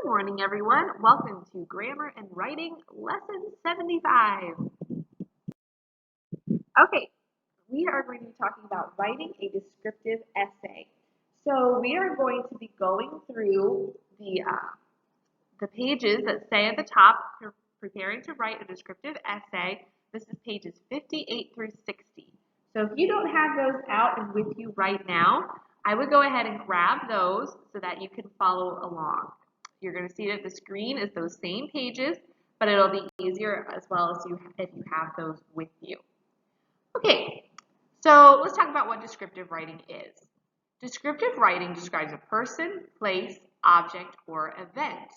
morning, everyone. Welcome to Grammar and Writing Lesson 75. Okay, we are going to be talking about writing a descriptive essay. So we are going to be going through the pages that say at the top, preparing to write a descriptive essay. This is pages 58 through 60. So if you don't have those out and with you right now, I would go ahead and grab those so that you can follow along. You're going to see that the screen is those same pages, but it'll be easier as well as if you have those with you. Okay, so let's talk about what descriptive writing is. Descriptive writing describes a person, place, object, or event.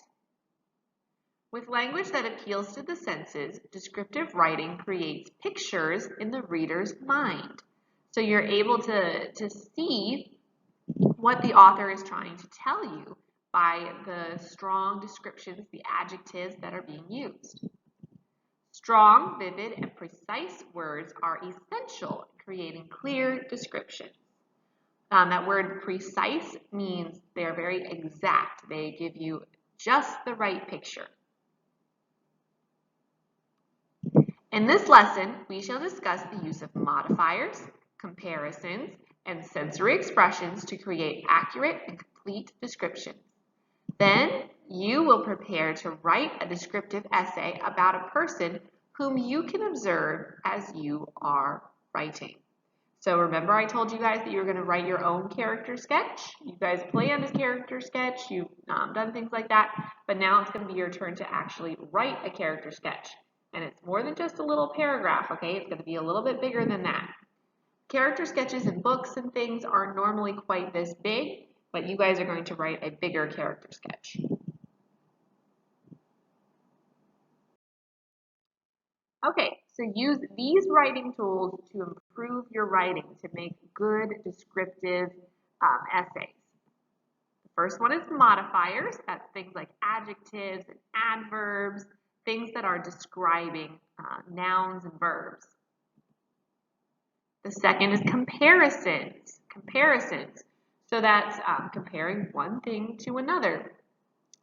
With language that appeals to the senses, descriptive writing creates pictures in the reader's mind. So you're able to see what the author is trying to tell you by the strong descriptions, the adjectives that are being used. Strong, vivid, and precise words are essential in creating clear descriptions. That word precise means they're very exact. They give you just the right picture. In this lesson, we shall discuss the use of modifiers, comparisons, and sensory expressions to create accurate and complete descriptions. Then, you will prepare to write a descriptive essay about a person whom you can observe as you are writing. So remember I told you guys that you were going to write your own character sketch? You guys planned a character sketch, you've done things like that, but now it's going to be your turn to actually write a character sketch. And it's more than just a little paragraph, okay? It's going to be a little bit bigger than that. Character sketches in books and things aren't normally quite this big, but you guys are going to write a bigger character sketch. Okay, so use these writing tools to improve your writing, to make good descriptive essays. The first one is modifiers. That's things like adjectives and adverbs, things that are describing nouns and verbs. The second is comparisons. Comparisons. So that's comparing one thing to another.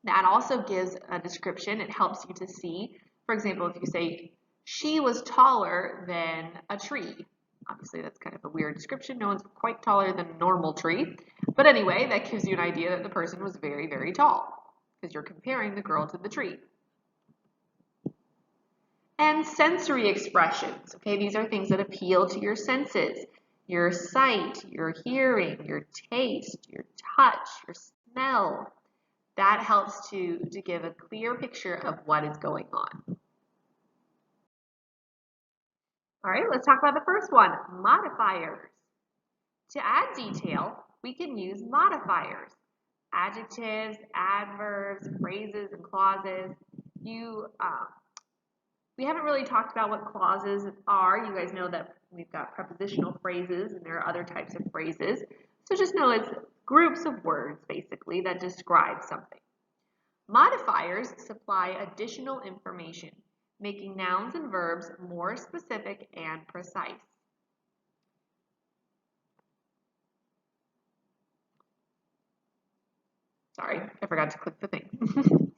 That also gives a description. It helps you to see. For example, if you say, she was taller than a tree. Obviously, that's kind of a weird description. No one's quite taller than a normal tree. But anyway, that gives you an idea that the person was very, very tall because you're comparing the girl to the tree. And sensory expressions, okay? These are things that appeal to your senses. Your sight, your hearing, your taste, your touch, your smell. That helps to give a clear picture of what is going on. All right, let's talk about the first one, modifiers. To add detail, we can use modifiers. Adjectives, adverbs, phrases, and clauses. We haven't really talked about what clauses are. You guys know that we've got prepositional phrases and there are other types of phrases. So just know it's groups of words, basically, that describe something. Modifiers supply additional information, making nouns and verbs more specific and precise. Sorry, I forgot to click the thing.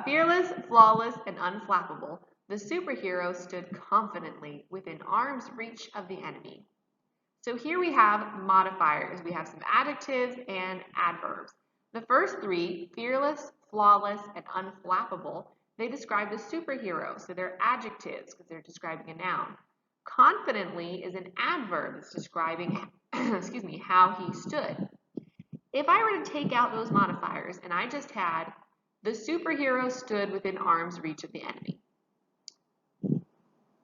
Fearless, flawless, and unflappable, the superhero stood confidently within arm's reach of the enemy. So here we have modifiers. We have some adjectives and adverbs. The first three, fearless, flawless, and unflappable, they describe the superhero. So they're adjectives because they're describing a noun. Confidently is an adverb. It's describing excuse me, how he stood. If I were to take out those modifiers and I just had the superhero stood within arm's reach of the enemy.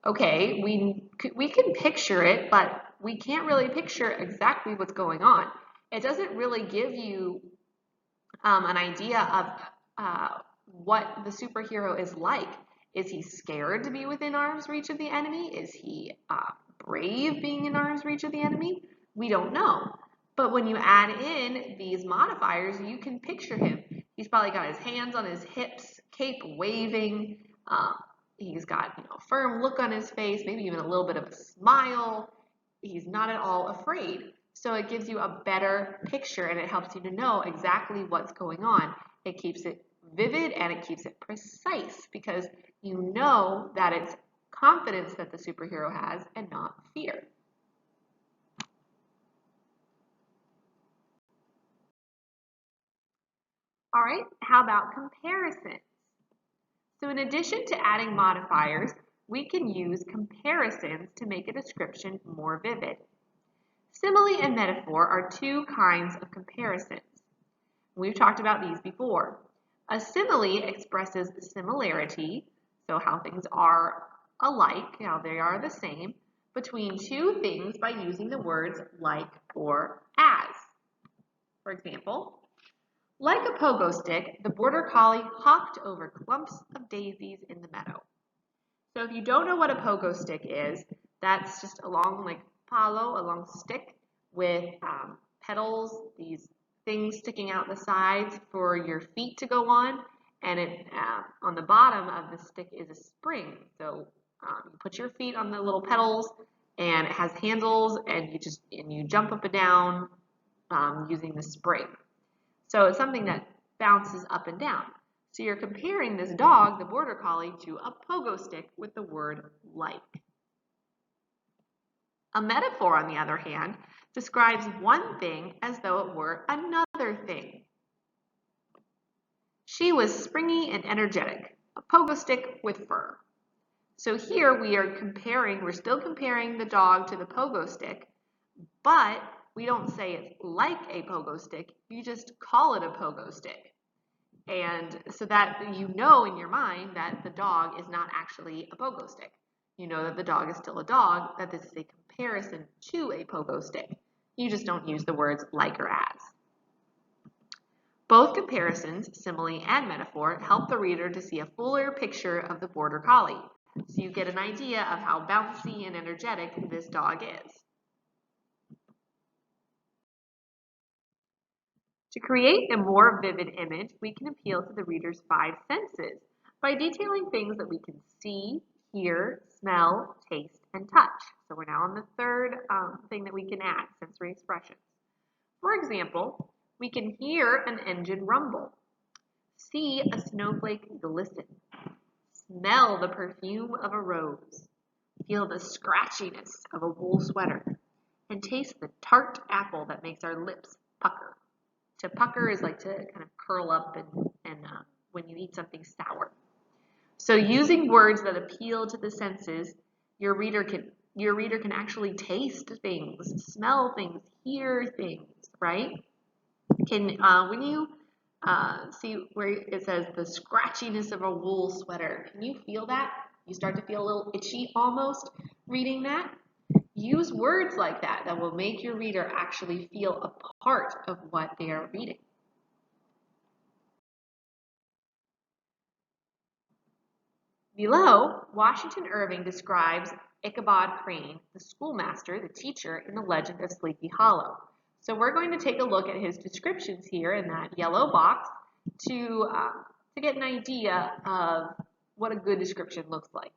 Okay, we can picture it, but we can't really picture exactly what's going on. It doesn't really give you an idea of what the superhero is like. Is he scared to be within arm's reach of the enemy? Is he brave being in arm's reach of the enemy? We don't know. But when you add in these modifiers, you can picture him. He's probably got his hands on his hips, cape waving. He's got a firm look on his face, maybe even a little bit of a smile. He's not at all afraid. So it gives you a better picture and it helps you to know exactly what's going on. It keeps it vivid and it keeps it precise because you know that it's confidence that the superhero has and not fear. All right, how about comparisons? So in addition to adding modifiers, we can use comparisons to make a description more vivid. Simile and metaphor are two kinds of comparisons. We've talked about these before. A simile expresses similarity, so how things are alike, how they are the same, between two things by using the words like or as. For example, like a pogo stick, the border collie hopped over clumps of daisies in the meadow. So if you don't know what a pogo stick is, that's just a long, like palo, a long stick with petals, these things sticking out the sides for your feet to go on, and on the bottom of the stick is a spring. So you put your feet on the little petals, and it has handles, and you jump up and down using the spring. So it's something that bounces up and down. So you're comparing this dog, the border collie, to a pogo stick with the word like. A metaphor, on the other hand, describes one thing as though it were another thing. She was springy and energetic, a pogo stick with fur. So here we're still comparing the dog to the pogo stick, but we don't say it's like a pogo stick, you just call it a pogo stick. And so that you know in your mind that the dog is not actually a pogo stick. You know that the dog is still a dog, that this is a comparison to a pogo stick. You just don't use the words like or as. Both comparisons, simile and metaphor, help the reader to see a fuller picture of the border collie, so you get an idea of how bouncy and energetic this dog is. To create a more vivid image, we can appeal to the reader's five senses by detailing things that we can see, hear, smell, taste, and touch. So we're now on the third thing that we can add, sensory expressions. For example, we can hear an engine rumble, see a snowflake glisten, smell the perfume of a rose, feel the scratchiness of a wool sweater, and taste the tart apple that makes our lips pucker. To pucker is like to kind of curl up and when you eat something sour. So using words that appeal to the senses, your reader can actually taste things, smell things, hear things, right? When you see where it says the scratchiness of a wool sweater, can you feel that? You start to feel a little itchy almost reading that? Use words like that will make your reader actually feel a part of what they are reading. Below, Washington Irving describes Ichabod Crane, the schoolmaster, the teacher in the legend of Sleepy Hollow. So we're going to take a look at his descriptions here in that yellow box to get an idea of what a good description looks like.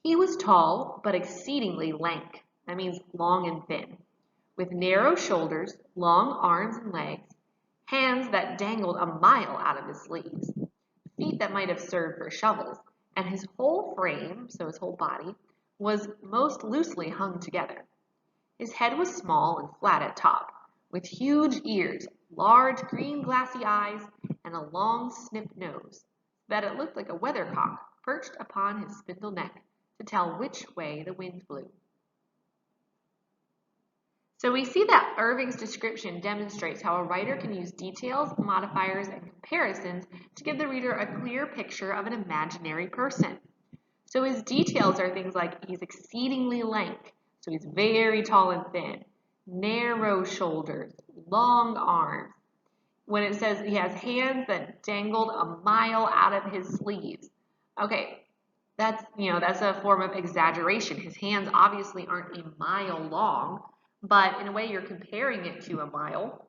He was tall, but exceedingly lank. That means long and thin, with narrow shoulders, long arms and legs, hands that dangled a mile out of his sleeves, feet that might have served for shovels, and his whole frame, so his whole body, was most loosely hung together. His head was small and flat at top, with huge ears, large green glassy eyes, and a long snipped nose, so that it looked like a weathercock perched upon his spindle neck to tell which way the wind blew. So we see that Irving's description demonstrates how a writer can use details, modifiers, and comparisons to give the reader a clear picture of an imaginary person. So his details are things like he's exceedingly lank, so he's very tall and thin, narrow shoulders, long arms. When it says he has hands that dangled a mile out of his sleeves, okay, that's a form of exaggeration. His hands obviously aren't a mile long, but in a way you're comparing it to a mile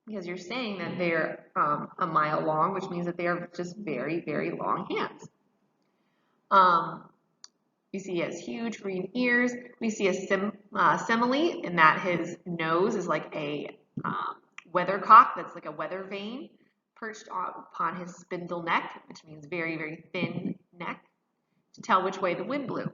because you're saying that they're a mile long, which means that they are just very, very long hands. You see he has huge green ears. We see simile in that his nose is like a weathercock, that's like a weather vane perched upon his spindle neck, which means very, very thin neck, to tell which way the wind blew.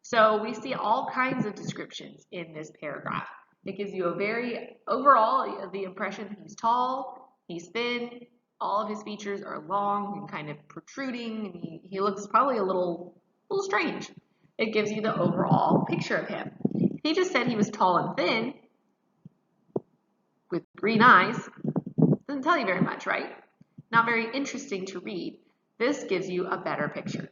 So we see all kinds of descriptions in this paragraph. It gives you a very, overall, the impression that he's tall, he's thin, all of his features are long and kind of protruding, and he looks probably a little strange. It gives you the overall picture of him. If he just said he was tall and thin, with green eyes, doesn't tell you very much, right? Not very interesting to read. This gives you a better picture.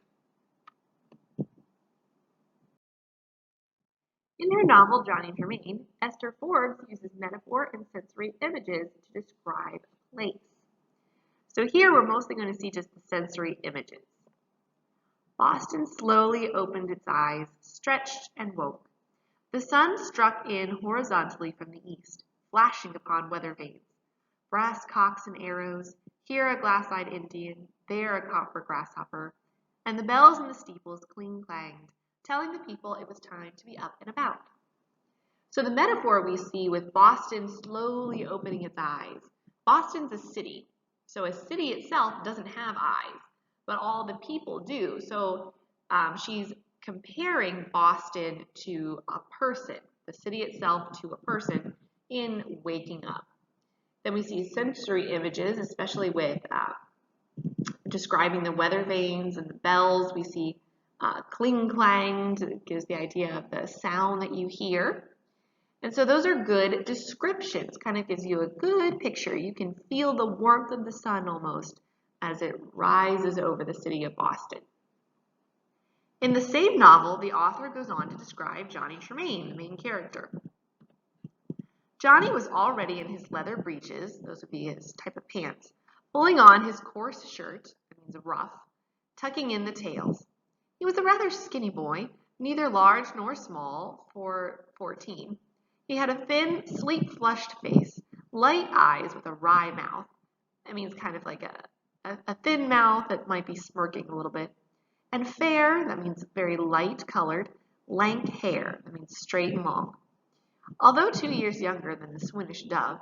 In her novel, Johnny and Hermione, Esther Forbes uses metaphor and sensory images to describe a place. So here we're mostly going to see just the sensory images. Boston slowly opened its eyes, stretched, and woke. The sun struck in horizontally from the east, flashing upon weather vanes. Brass cocks and arrows, here a glass-eyed Indian, there a copper grasshopper, and the bells in the steeples cling-clanged, telling the people it was time to be up and about. So the metaphor we see with Boston slowly opening its eyes. Boston's a city, so a city itself doesn't have eyes, but all the people do. So she's comparing Boston to a person, the city itself to a person in waking up. Then we see sensory images, especially with describing the weather vanes and the bells. We see cling-clanged, it gives the idea of the sound that you hear. And so those are good descriptions, kind of gives you a good picture. You can feel the warmth of the sun almost as it rises over the city of Boston. In the same novel, the author goes on to describe Johnny Tremain, the main character. Johnny was already in his leather breeches, those would be his type of pants, pulling on his coarse shirt, that means a ruff, tucking in the tails. He was a rather skinny boy, neither large nor small, for 14. He had a thin, sleep-flushed face, light eyes with a wry mouth. That means kind of like a thin mouth that might be smirking a little bit. And fair, that means very light-colored, lank hair, that means straight and long. Although 2 years younger than the Swinish Dove,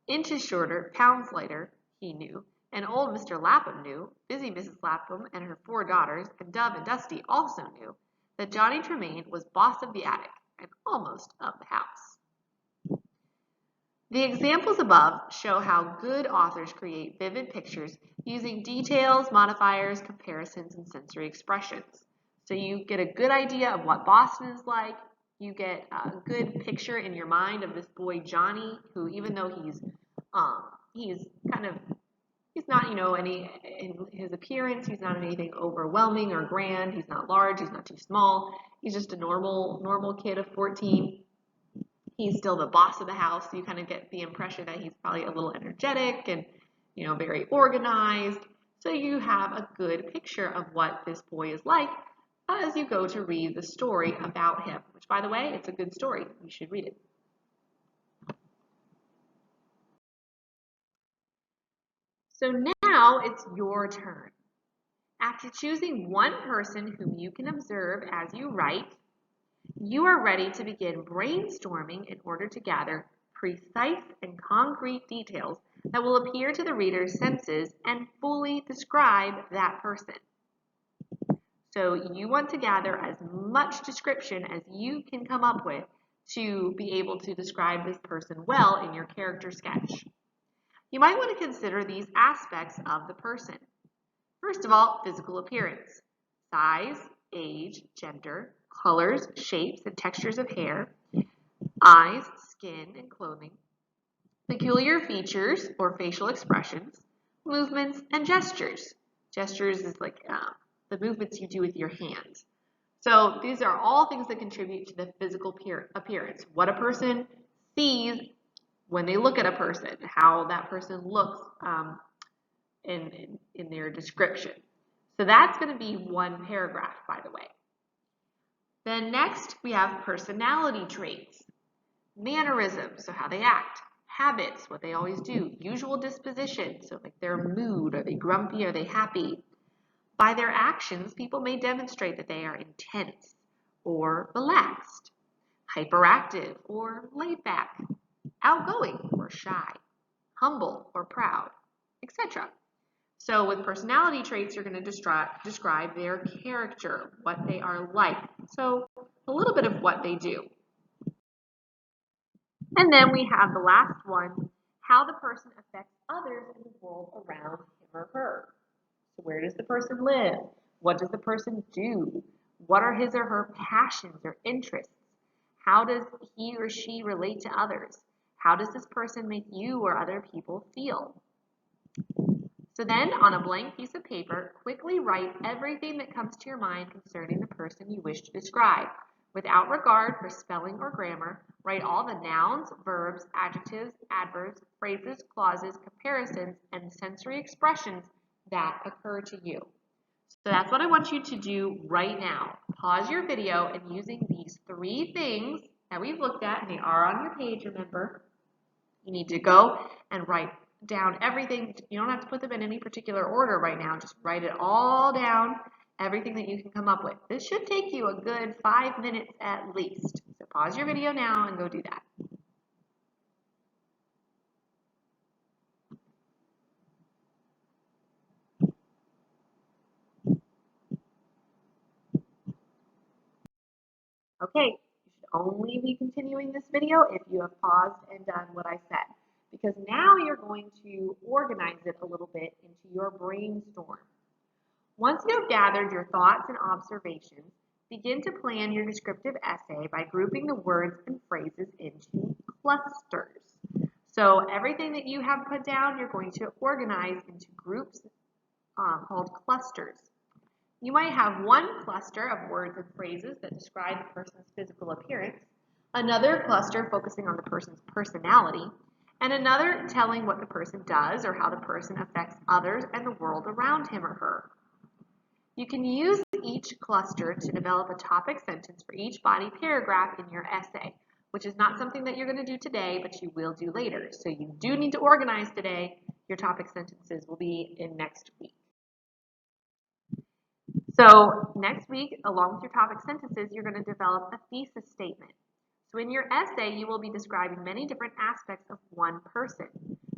inches shorter, pounds lighter, he knew, and old Mr. Lapham knew, busy Mrs. Lapham and her 4 daughters, and Dove and Dusty also knew, that Johnny Tremain was boss of the attic and almost of the house. The examples above show how good authors create vivid pictures using details, modifiers, comparisons, and sensory expressions. So you get a good idea of what Boston is like. You get a good picture in your mind of this boy Johnny, who even though he's not, in his appearance, he's not anything overwhelming or grand. He's not large, he's not too small. He's just a normal kid of 14. He's still the boss of the house, so you kind of get the impression that he's probably a little energetic and, very organized. So you have a good picture of what this boy is like as you go to read the story about him, which, by the way, it's a good story. You should read it. So now it's your turn. After choosing one person whom you can observe as you write, you are ready to begin brainstorming in order to gather precise and concrete details that will appeal to the reader's senses and fully describe that person. So you want to gather as much description as you can come up with to be able to describe this person well in your character sketch. You might want to consider these aspects of the person. First of all, physical appearance, size, age, gender, colors, shapes, and textures of hair, eyes, skin, and clothing, peculiar features or facial expressions, movements, and gestures. Gestures is like the movements you do with your hands. So these are all things that contribute to the physical appearance. What a person sees when they look at a person, how that person looks in their description. So that's going to be one paragraph, by the way. Then next, we have personality traits, mannerisms, so how they act, habits, what they always do, usual disposition, so like their mood, are they grumpy, are they happy? By their actions, people may demonstrate that they are intense or relaxed. hyperactive or laid back, outgoing or shy, humble or proud, etc. So with personality traits, you're going to describe their character, what they are like. So a little bit of what they do. And then we have the last one, how the person affects others in the world around him or her. So where does the person live? What does the person do? What are his or her passions or interests? How does he or she relate to others? How does this person make you or other people feel? So then, on a blank piece of paper, quickly write everything that comes to your mind concerning the person you wish to describe. Without regard for spelling or grammar, write all the nouns, verbs, adjectives, adverbs, phrases, clauses, comparisons, and sensory expressions that occur to you. So that's what I want you to do right now. Pause your video and using these 3 things that we've looked at, and they are on your page, remember, you need to go and write down everything. You don't have to put them in any particular order right now. Just write it all down, everything that you can come up with. This should take you a good 5 minutes at least. So pause your video now and go do that. Okay, you should only be continuing this video if you have paused and done what I said, because now you're going to organize it a little bit into your brainstorm. Once you've gathered your thoughts and observations, begin to plan your descriptive essay by grouping the words and phrases into clusters. So everything that you have put down, you're going to organize into groups called clusters. You might have one cluster of words and phrases that describe the person's physical appearance, another cluster focusing on the person's personality, and another telling what the person does or how the person affects others and the world around him or her. You can use each cluster to develop a topic sentence for each body paragraph in your essay, which is not something that you're going to do today, but you will do later. So you do need to organize today. Your topic sentences will be in next week. So next week, along with your topic sentences, you're going to develop a thesis statement. So in your essay, you will be describing many different aspects of one person.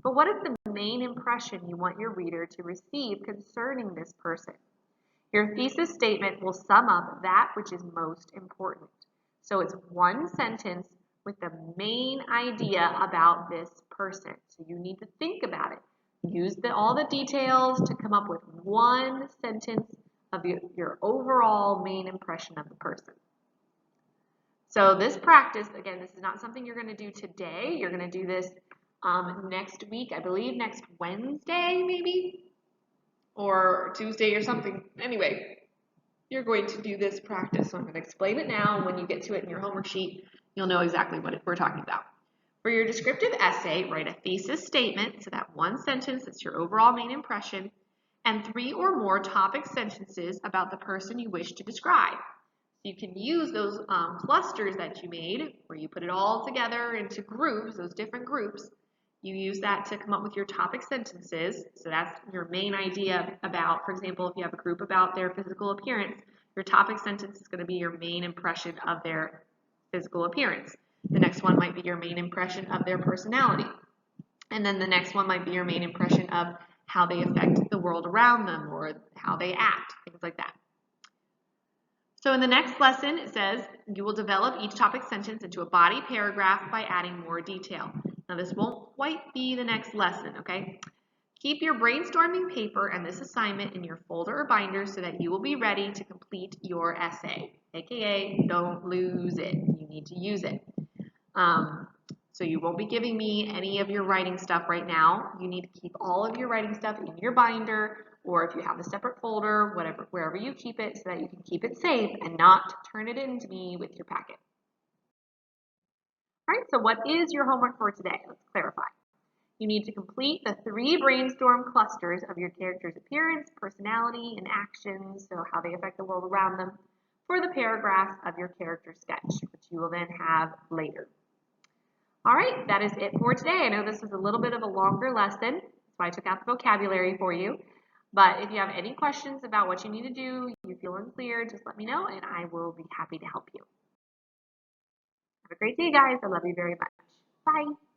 But what is the main impression you want your reader to receive concerning this person? Your thesis statement will sum up that which is most important. So it's one sentence with the main idea about this person. So you need to think about it. Use all the details to come up with one sentence of your overall main impression of the person. So this practice, again, this is not something you're going to do today. You're going to do this next week, I believe next Wednesday maybe, or Tuesday or something. Anyway, you're going to do this practice. So I'm going to explain it now, and when you get to it in your homework sheet, you'll know exactly what we're talking about. For your descriptive essay, write a thesis statement, so that one sentence that's your overall main impression, and 3 or more topic sentences about the person you wish to describe. So you can use those clusters that you made, where you put it all together into groups, those different groups. You use that to come up with your topic sentences. So that's your main idea about, for example, if you have a group about their physical appearance, your topic sentence is going to be your main impression of their physical appearance. The next one might be your main impression of their personality. And then the next one might be your main impression of how they affect the world around them or how they act, things like that. So in the next lesson, it says you will develop each topic sentence into a body paragraph by adding more detail. Now this won't quite be the next lesson, okay? Keep your brainstorming paper and this assignment in your folder or binder so that you will be ready to complete your essay, aka don't lose it. You need to use it. So you won't be giving me any of your writing stuff right now. You need to keep all of your writing stuff in your binder, or if you have a separate folder, wherever you keep it, so that you can keep it safe and not turn it in to me with your packet. All right, so what is your homework for today? Let's clarify. You need to complete the 3 brainstorm clusters of your character's appearance, personality, and actions, so how they affect the world around them, for the paragraphs of your character sketch, which you will then have later. All right, that is it for today. I know this was a little bit of a longer lesson. That's why I took out the vocabulary for you. But if you have any questions about what you need to do, you feel unclear, just let me know and I will be happy to help you. Have a great day, guys. I love you very much. Bye.